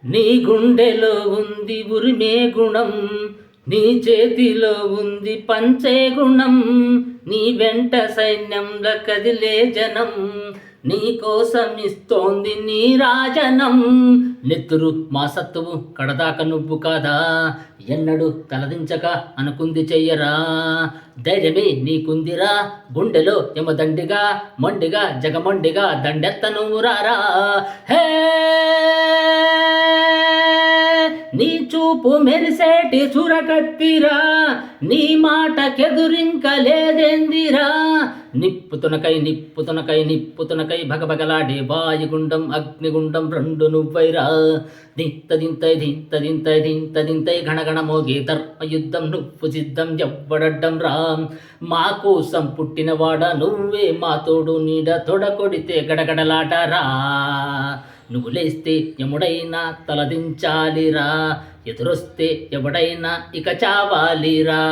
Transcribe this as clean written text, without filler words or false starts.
నీ గుండెలో ఉంది ఉరిమే గుణం, నీ చేతిలో ఉంది పంచే గుణం, నీ వెంట సైన్యంలో కదిలే జనం, నీ కోసం ఇస్తోంది నీ రాజనం. నెత్తురు మా సత్తువు కడదాక నువ్వు కాదా, ఎన్నడు తలదించక అనుకుంది చెయ్యరా. ధైర్యమే నీకుందిరా గుండెలో యమదండిగా, మొండిగా జగమొండిగా దండెత్త నువ్వు రారా. హే నీ చూపు మెరిసేటి సురకత్తిరా, నీ మాటకెదురింక లేదేందిరా. నిప్పుతునకై నిప్పుతునకై నిప్పుతునకై భగభగలాడే వాయుగుండం అగ్నిగుండం రెండు నువ్వైరా. దింతదింతై దింతదింతై దింతదింతై గణగణ మోగే ధర్మయుద్ధం నువ్వు సిద్ధం ఎవ్వడడ్డం రా. మా కోసం పుట్టినవాడ నువ్వే మా తోడు నీడ, తొడకొడితే గడగడలాటరా. నువ్వు లేస్తే ఎముడైనా తలదించాలిరా, ఎదురొస్తే ఎవడైనా ఇక చావాలిరా.